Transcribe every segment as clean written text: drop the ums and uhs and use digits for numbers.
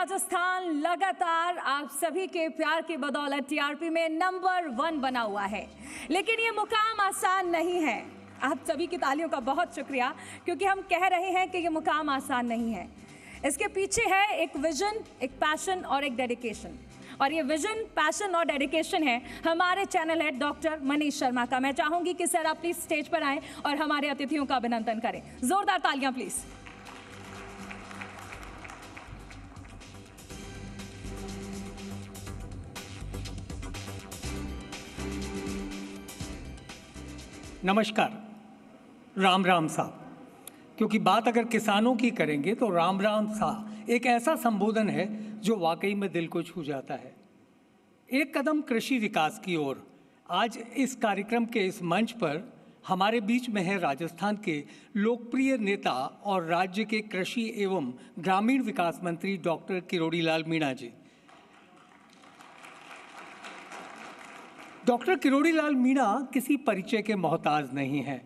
राजस्थान लगातार आप सभी के प्यार की बदौलत टीआरपी में नंबर 1 बना हुआ है, लेकिन ये मुकाम आसान नहीं है। आप सभी की तालियों का बहुत शुक्रिया, क्योंकि हम कह रहे हैं कि ये मुकाम आसान नहीं है। इसके पीछे है एक विजन, एक पैशन और एक डेडिकेशन। और ये विजन, पैशन और डेडिकेशन है हमारे channel head doctor Manish Sharma का। मैं चाहूंगी कि सर आप प्लीज स्टेज पर आएं और हमारे अतिथियों का अभिनंदन करें। जोरदार तालियां प्लीज। नमस्कार। राम राम सा। क्योंकि बात अगर किसानों की करेंगे तो राम राम सा एक ऐसा संबोधन है जो वाकई में दिल को छू जाता है। एक कदम कृषि विकास की ओर। आज इस कार्यक्रम के इस मंच पर हमारे बीच में है राजस्थान के लोकप्रिय नेता और राज्य के कृषि एवं ग्रामीण विकास मंत्री डॉक्टर किरोड़ी लाल मीणा जी। डॉक्टर किरोड़ी लाल मीणा किसी परिचय के मोहताज नहीं हैं।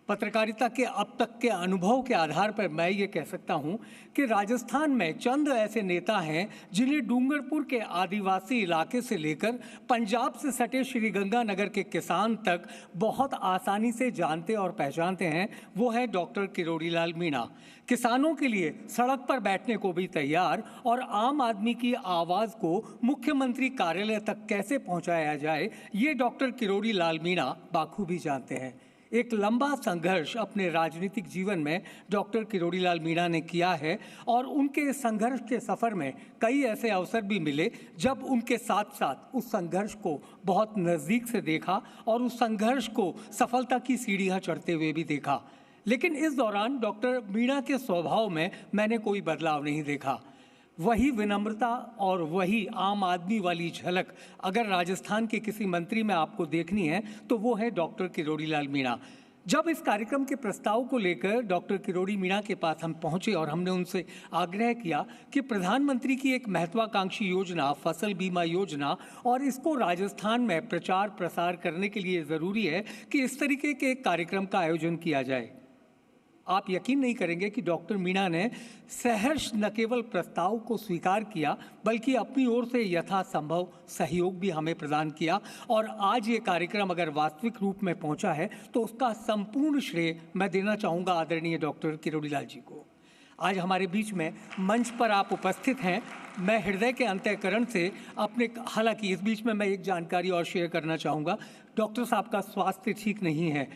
पत्रकारिता के अब तक के अनुभव के आधार पर मैं ये कह सकता हूँ कि राजस्थान में चंद ऐसे नेता हैं जिन्हें डूंगरपुर के आदिवासी इलाके से लेकर पंजाब से सटे श्रीगंगानगर के किसान तक बहुत आसानी से जानते और पहचानते हैं। वो है डॉक्टर किरोड़ी लाल मीणा। किसानों के लिए सड़क पर बैठने को भी तैयार और आम आदमी की आवाज़ को मुख्यमंत्री कार्यालय तक कैसे पहुँचाया जाए, ये डॉक्टर किरोड़ी लाल मीणा बाखूबी जानते हैं। एक लंबा संघर्ष अपने राजनीतिक जीवन में डॉक्टर किरोड़ी लाल मीणा ने किया है और उनके इस संघर्ष के सफ़र में कई ऐसे अवसर भी मिले जब उनके साथ साथ उस संघर्ष को बहुत नज़दीक से देखा और उस संघर्ष को सफलता की सीढ़ियाँ चढ़ते हुए भी देखा। लेकिन इस दौरान डॉक्टर मीणा के स्वभाव में मैंने कोई बदलाव नहीं देखा। वही विनम्रता और वही आम आदमी वाली झलक अगर राजस्थान के किसी मंत्री में आपको देखनी है तो वो है डॉक्टर किरोड़ी लाल मीणा। जब इस कार्यक्रम के प्रस्ताव को लेकर डॉक्टर किरोड़ी मीणा के पास हम पहुंचे और हमने उनसे आग्रह किया कि प्रधानमंत्री की एक महत्वाकांक्षी योजना फसल बीमा योजना और इसको राजस्थान में प्रचार प्रसार करने के लिए ज़रूरी है कि इस तरीके के एक कार्यक्रम का आयोजन किया जाए। आप यकीन नहीं करेंगे कि डॉक्टर मीणा ने सहर्ष न केवल प्रस्ताव को स्वीकार किया बल्कि अपनी ओर से यथासंभव सहयोग भी हमें प्रदान किया। और आज ये कार्यक्रम अगर वास्तविक रूप में पहुंचा है तो उसका संपूर्ण श्रेय मैं देना चाहूँगा आदरणीय डॉक्टर किरोड़ी लाल जी को। आज हमारे बीच में मंच पर आप उपस्थित हैं। मैं हृदय के अंतःकरण से अपने, हालांकि इस बीच में मैं एक जानकारी और शेयर करना चाहूँगा। डॉक्टर साहब का स्वास्थ्य ठीक नहीं है।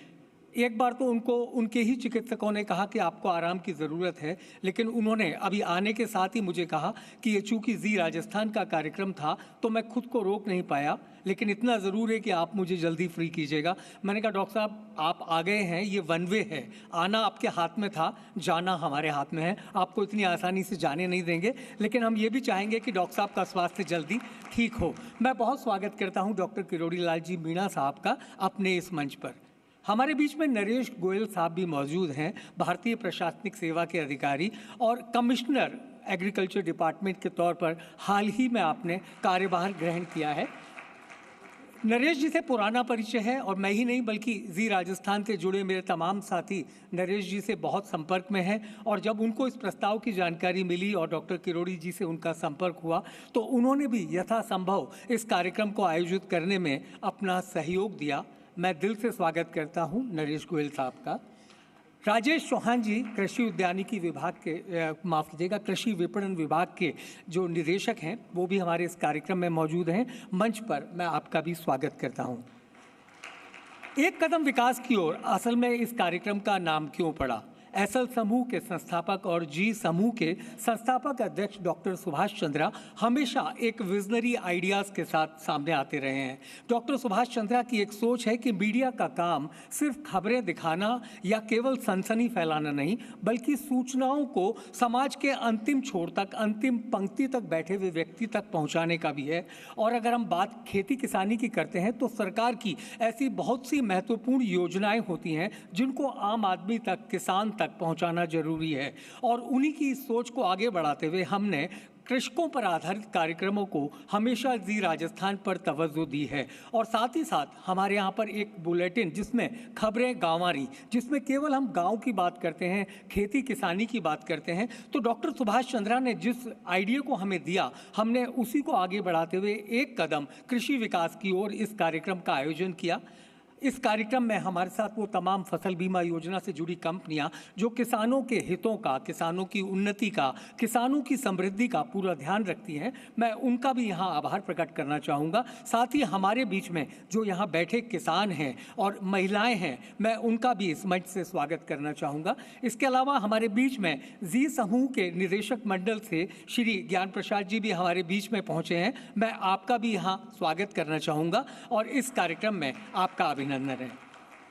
एक बार तो उनके ही चिकित्सकों ने कहा कि आपको आराम की ज़रूरत है, लेकिन उन्होंने अभी आने के साथ ही मुझे कहा कि ये चूँकि जी राजस्थान का कार्यक्रम था तो मैं खुद को रोक नहीं पाया, लेकिन इतना ज़रूर है कि आप मुझे जल्दी फ्री कीजिएगा। मैंने कहा डॉक्टर साहब आप आ गए हैं, ये वन वे है, आना आपके हाथ में था, जाना हमारे हाथ में है, आपको इतनी आसानी से जाने नहीं देंगे, लेकिन हम ये भी चाहेंगे कि डॉक्टर साहब का स्वास्थ्य जल्दी ठीक हो। मैं बहुत स्वागत करता हूँ डॉक्टर किरोड़ी लाल जी मीणा साहब का अपने इस मंच पर। हमारे बीच में नरेश गोयल साहब भी मौजूद हैं, भारतीय प्रशासनिक सेवा के अधिकारी और कमिश्नर एग्रीकल्चर डिपार्टमेंट के तौर पर हाल ही में आपने कार्यभार ग्रहण किया है। नरेश जी से पुराना परिचय है और मैं ही नहीं बल्कि जी राजस्थान से जुड़े मेरे तमाम साथी नरेश जी से बहुत संपर्क में हैं। और जब उनको इस प्रस्ताव की जानकारी मिली और डॉक्टर किरोड़ी जी से उनका संपर्क हुआ तो उन्होंने भी यथासंभव इस कार्यक्रम को आयोजित करने में अपना सहयोग दिया। मैं दिल से स्वागत करता हूं नरेश गोयल साहब का। राजेश चौहान जी कृषि उद्यानिकी विभाग के माफ़ कीजिएगा कृषि विपणन विभाग के जो निदेशक हैं वो भी हमारे इस कार्यक्रम में मौजूद हैं। मंच पर मैं आपका भी स्वागत करता हूं। एक कदम विकास की ओर असल में इस कार्यक्रम का नाम क्यों पड़ा? एसएल समूह के संस्थापक और जी समूह के संस्थापक अध्यक्ष डॉक्टर सुभाष चंद्रा हमेशा एक विजनरी आइडियाज़ के साथ सामने आते रहे हैं। डॉक्टर सुभाष चंद्रा की एक सोच है कि मीडिया का काम सिर्फ खबरें दिखाना या केवल सनसनी फैलाना नहीं, बल्कि सूचनाओं को समाज के अंतिम छोर तक, अंतिम पंक्ति तक बैठे हुए व्यक्ति तक पहुंचाने का भी है। और अगर हम बात खेती किसानी की करते हैं तो सरकार की ऐसी बहुत सी महत्वपूर्ण योजनाएं होती हैं जिनको आम आदमी तक, किसान तक पहुंचाना जरूरी है। और उन्हीं की सोच को आगे बढ़ाते हुए हमने कृषकों पर आधारित कार्यक्रमों को हमेशा जी राजस्थान पर तवज्जो दी है और साथ ही साथ हमारे यहाँ पर एक बुलेटिन जिसमें खबरें गांवारी, जिसमें केवल हम गांव की बात करते हैं, खेती किसानी की बात करते हैं। तो डॉक्टर सुभाष चंद्रा ने जिस आइडिया को हमें दिया, हमने उसी को आगे बढ़ाते हुए एक कदम कृषि विकास की ओर इस कार्यक्रम का आयोजन किया। इस कार्यक्रम में हमारे साथ वो तमाम फसल बीमा योजना से जुड़ी कंपनियां जो किसानों के हितों का, किसानों की उन्नति का, किसानों की समृद्धि का पूरा ध्यान रखती हैं, मैं उनका भी यहाँ आभार प्रकट करना चाहूँगा। साथ ही हमारे बीच में जो यहाँ बैठे किसान हैं और महिलाएं हैं, मैं उनका भी इस मंच से स्वागत करना चाहूँगा। इसके अलावा हमारे बीच में जी समूह के निदेशक मंडल से श्री ज्ञान प्रसाद जी भी हमारे बीच में पहुँचे हैं, मैं आपका भी यहाँ स्वागत करना चाहूँगा और इस कार्यक्रम में आपका अभिनंदन है।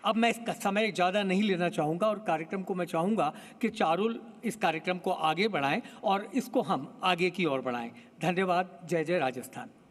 अब मैं इसका समय ज़्यादा नहीं लेना चाहूँगा और कार्यक्रम को मैं चाहूँगा कि चारुल इस कार्यक्रम को आगे बढ़ाएं और इसको हम आगे की ओर बढ़ाएं। धन्यवाद। जय जय राजस्थान।